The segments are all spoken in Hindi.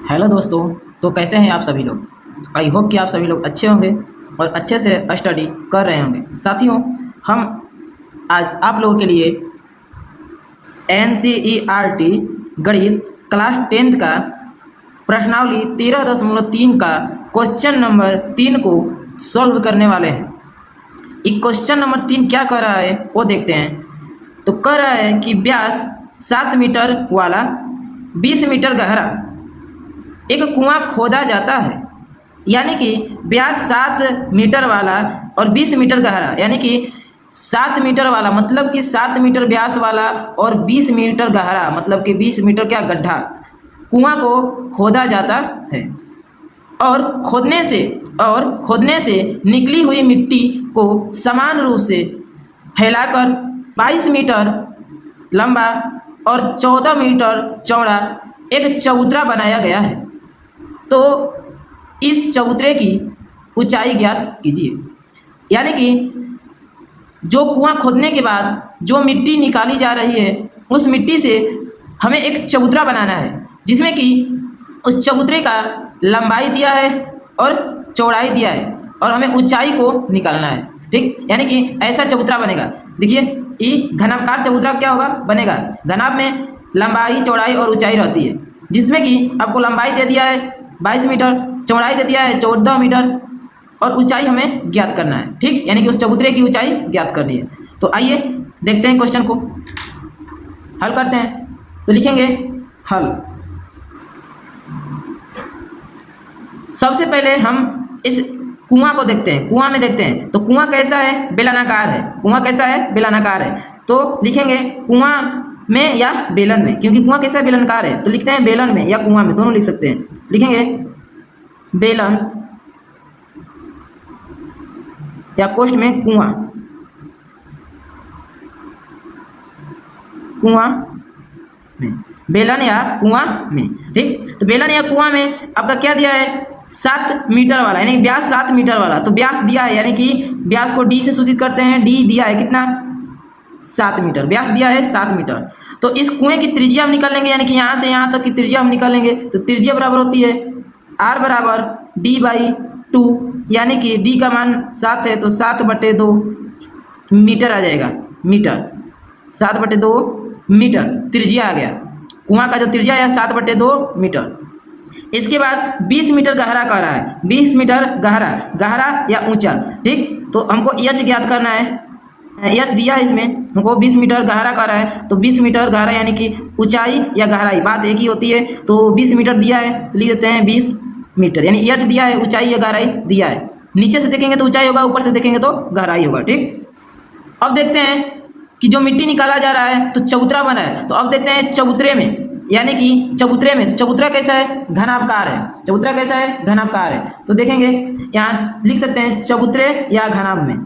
हेलो दोस्तों। तो कैसे हैं आप सभी लोग। आई होप कि आप सभी लोग अच्छे होंगे और अच्छे से स्टडी कर रहे होंगे। साथियों, हम आज आप लोगों के लिए NCERT गणित क्लास 10th का प्रश्नावली 13.3 का क्वेश्चन नंबर 3 को सॉल्व करने वाले हैं। एक क्वेश्चन नंबर 3 क्या कह रहा है वो देखते हैं। तो कह रहा है कि व्यास 7 मीटर वाला 20 मीटर गहरा एक कुआं खोदा जाता है, यानी कि व्यास 7 मीटर वाला और 20 मीटर गहरा, यानी कि 7 मीटर वाला मतलब कि 7 मीटर व्यास वाला और 20 मीटर गहरा मतलब कि 20 मीटर क्या गड्ढा कुआं को खोदा जाता है। और खोदने से निकली हुई मिट्टी को समान रूप से फैलाकर 22 मीटर लंबा और 14 मीटर चौड़ा एक चबूतरा बनाया गया है। तो इस चबूतरे की ऊंचाई ज्ञात कीजिए। यानी कि जो कुआं खोदने के बाद जो मिट्टी निकाली जा रही है उस मिट्टी से हमें एक चबूतरा बनाना है, जिसमें कि उस चबूतरे का लंबाई दिया है और चौड़ाई दिया है और हमें ऊंचाई को निकालना है। ठीक, यानी कि ऐसा चबूतरा बनेगा। देखिए, ये घनाकार चबूतरा क्या होगा बनेगा। घनाभ में लंबाई चौड़ाई और ऊंचाई रहती है, जिसमें कि आपको लंबाई दे दिया है 22 मीटर, चौड़ाई दे दिया है 14 मीटर और ऊंचाई हमें ज्ञात करना है। ठीक, यानी कि उस चबूतरे की ऊंचाई ज्ञात करनी है। तो आइए देखते हैं, क्वेश्चन को हल करते हैं। तो लिखेंगे हल। सबसे पहले हम इस कुआं को देखते हैं। कुआं में देखते हैं तो कुआं कैसा है, बेलनाकार है। कुआं कैसा है, बेलनाकार है। तो लिखेंगे कुआं में या बेलन में, क्योंकि कुआं कैसा है, बेलनाकार है। तो लिखते हैं बेलन में या कुआं में, दोनों लिख सकते हैं। लिखेंगे बेलन या कोष्ठ में कुआं, कुआं में, बेलन या कुआं में। ठीक, तो बेलन या कुआं में आपका क्या दिया है, 7 मीटर वाला, यानी व्यास 7 मीटर वाला। तो व्यास दिया है, यानी कि व्यास को डी से सूचित करते हैं। डी दिया है कितना, 7 मीटर। व्यास दिया है 7 मीटर। तो इस कुएं की त्रिज्या हम निकाल लेंगे, यानी कि यहाँ से यहाँ तक की त्रिज्या हम निकाल लेंगे। तो त्रिज्या बराबर होती है R बराबर D/2, यानी कि D का मान 7 है तो 7/2 मीटर आ जाएगा। मीटर 7/2 मीटर त्रिज्या आ गया। कुआं का जो त्रिज्या है 7/2 मीटर। इसके बाद 20 मीटर गहरा कह रहा है। 20 मीटर गहरा, गहरा या ऊंचा। ठीक, तो हमको एच ज्ञात करना है। एच दिया है इसमें, हमको 20 मीटर गहरा कर रहा है। तो 20 मीटर गहरा यानी कि ऊंचाई या गहराई बात एक ही होती है। तो 20 मीटर दिया है तो लिख देते हैं 20 मीटर, यानी एच दिया है, ऊंचाई या गहराई दिया है। नीचे से देखेंगे तो ऊंचाई होगा, ऊपर से देखेंगे तो गहराई होगा। ठीक, अब देखते हैं कि जो मिट्टी निकाला जा रहा है तो चबूतरा बना है। तो अब देखते हैं चबूतरे में, यानी कि चबूतरे में। तो चबूतरा कैसा है, घनाभकार है। चबूतरा कैसा है, घनाभकार है। तो देखेंगे यहाँ लिख सकते हैं चबूतरे या घनाभ में,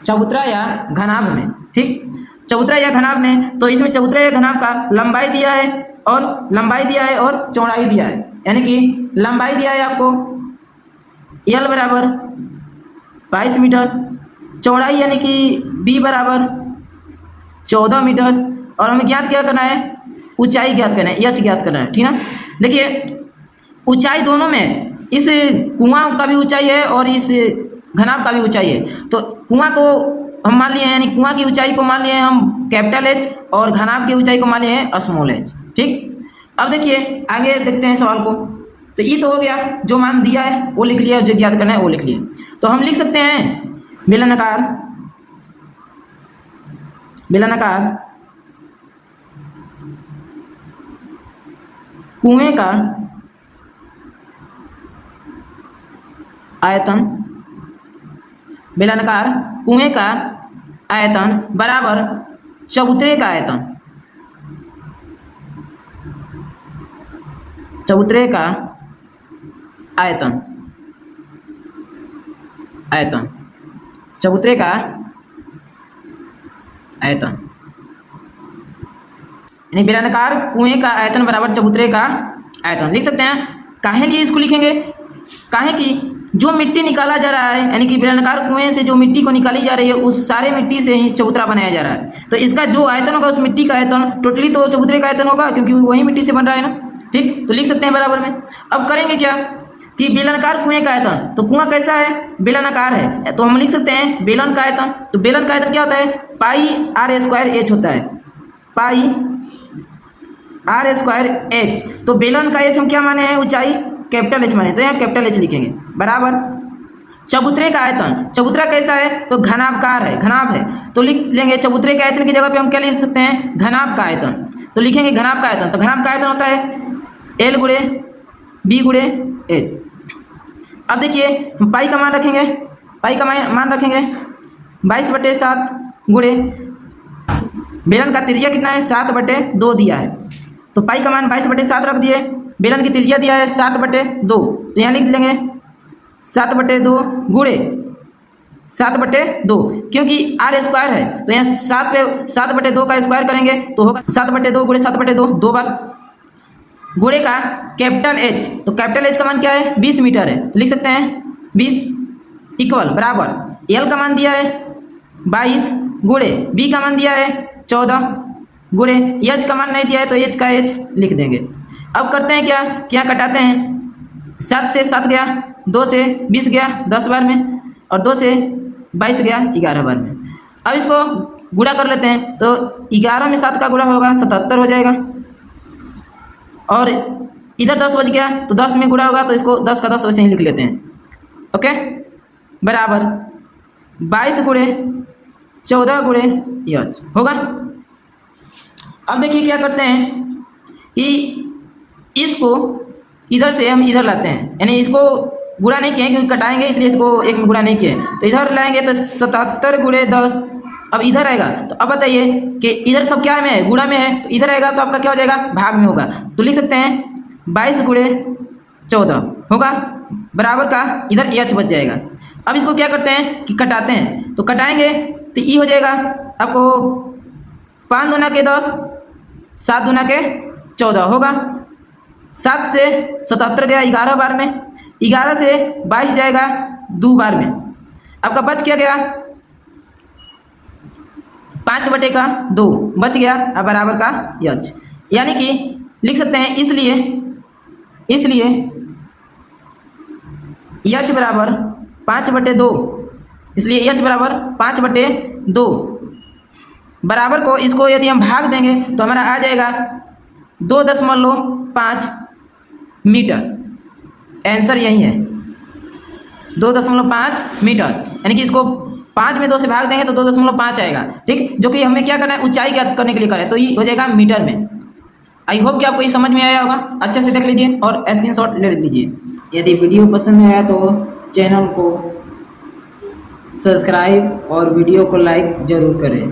चबूतरा या घनाभ में। ठीक, चबूतरा या घनाभ में। तो इसमें चबूतरा या घनाभ का लंबाई दिया है और चौड़ाई दिया है। यानी कि लंबाई दिया है आपको L बराबर 22 मीटर, चौड़ाई यानी कि B बराबर 14 मीटर और हमें ज्ञात क्या करना है, ऊंचाई ज्ञात करना है, एच ज्ञात करना है। ठीक ना। देखिए ऊंचाई दोनों में है, इस कुआं का भी ऊंचाई है और इस घनाभ का भी ऊंचाई है। तो कुआं को हम मान लिए, यानी कुआं की ऊंचाई को मान लिए हम कैपिटल H और घनाभ की ऊंचाई को मान लिए हैं स्मॉल h। ठीक, अब देखिए आगे देखते हैं सवाल को। तो ये तो हो गया, जो मान दिया है वो लिख लिया, जो ज्ञात करना है वो लिख लिया। तो हम लिख सकते हैं बेलनाकार, बेलनाकार कुएं का आयतन, बेलनाकार कुएं का आयतन बराबर चबूतरे का आयतन, चबूतरे का आयतन, आयतन चबूतरे का आयतन, यानी बेलनाकार कुएं का आयतन बराबर चबूतरे का आयतन। लिख सकते हैं। काहे लिए इसको लिखेंगे, काहे कि जो मिट्टी निकाला जा रहा है, यानी कि बेलनाकार कुएं से जो मिट्टी को निकाली जा रही है उस सारे मिट्टी से ही चबूतरा बनाया जा रहा है। तो इसका जो आयतन होगा उस मिट्टी का आयतन टोटली तो चबूतरे का आयतन होगा, क्योंकि वही मिट्टी से बन रहा है ना। ठीक, तो लिख सकते हैं बराबर में। अब करेंगे क्या कि बेलनाकार कुएं का आयतन, तो कुआं कैसा है, बेलनाकार है, तो हम लिख सकते हैं बेलन का आयतन। तो बेलन का आयतन क्या होता है, पाई आर स्क्वायर एच होता है, पाई आर स्क्वायर एच। तो बेलन का एच हम क्या माने हैं, ऊंचाई कैपिटल एच माने, तो यहाँ कैपिटल एच लिखेंगे बराबर। चबूतरे का आयतन, चबूतरा कैसा है, तो घनाभकार है, घनाभ है, तो लिख लेंगे चबूतरे के आयतन की जगह पे हम क्या लिख सकते हैं, घनाभ का आयतन। तो लिखेंगे घनाभ का आयतन, तो घनाभ का आयतन होता है एल गुणे बी गुणे एच। अब देखिए हम पाई का मान रखेंगे, पाई का मान रखेंगे 22/7 गुणे बेलन का त्रिज्या कितना है 7/2 दिया है, तो पाई का मान 22/7 रख दिए, बेलन की त्रिज्या दिया है 7/2, तो यहाँ लिख लेंगे 7/2 गुणे 7/2, क्योंकि आर स्क्वायर है तो यहाँ 7/2 का स्क्वायर करेंगे तो होगा 7/2 गुणे 7/2 2 बार, गुणे का कैपिटल एच, तो कैपिटल एच का मान क्या है 20 मीटर है, तो लिख सकते हैं 20 इक्वल बराबर एल का मान दिया है 22 गुणे बी का मान दिया है 14 गुणे एच का मान नहीं दिया है तो एच का एच लिख देंगे। अब करते हैं क्या कटाते हैं, 7 से 7 गया, 2 से 20 गया 10 बार में, और 2 से 22 गया 11 बार में। अब इसको गुणा कर लेते हैं, तो 11 में 7 का गुणा होगा 77 हो जाएगा, और इधर 10 बच गया तो 10 में गुणा होगा, तो इसको 10 का 10 वैसे ही लिख लेते हैं, ओके बराबर 22 गुणे 14 गुणे एच होगा। अब देखिए क्या करते हैं कि इसको इधर से हम इधर लाते हैं, यानी इसको गुणा नहीं किए क्योंकि कटाएंगे इसलिए इसको एक में गुणा नहीं किए, तो इधर लाएंगे तो 77 गुणे 10, अब इधर आएगा, तो अब बताइए कि इधर सब क्या में है, गुणा में है, तो इधर आएगा तो आपका क्या हो जाएगा, भाग में होगा, तो लिख सकते हैं 22 गुणे 14 होगा बराबर का इधर एच बच जाएगा। अब इसको क्या करते हैं कि कटाते हैं, तो कटाएंगे तो ई हो जाएगा आपको 5 दूना के 10 7 दूना के 14 होगा, 7 से 77 गया 11 बार में, 11 से 22 जाएगा 2 बार में, आपका बच क्या गया 5/2 बच गया, अब बराबर का एच, यानी कि लिख सकते हैं इसलिए एच बराबर 5/2, इसलिए एच बराबर 5/2 बराबर को इसको यदि हम भाग देंगे तो हमारा आ जाएगा 2.5 मीटर, आंसर यही है 2.5 मीटर, यानी कि इसको 5 में 2 से भाग देंगे तो 2.5 आएगा, ठीक, जो कि हमें क्या करना है ऊंचाई ज्ञात करने के लिए करें, तो ये हो जाएगा मीटर में। आई होप कि आपको ये समझ में आया होगा, अच्छे से देख लीजिए और स्क्रीनशॉट ले लीजिए। यदि वीडियो पसंद आया तो चैनल को सब्सक्राइब और वीडियो को लाइक ज़रूर करें।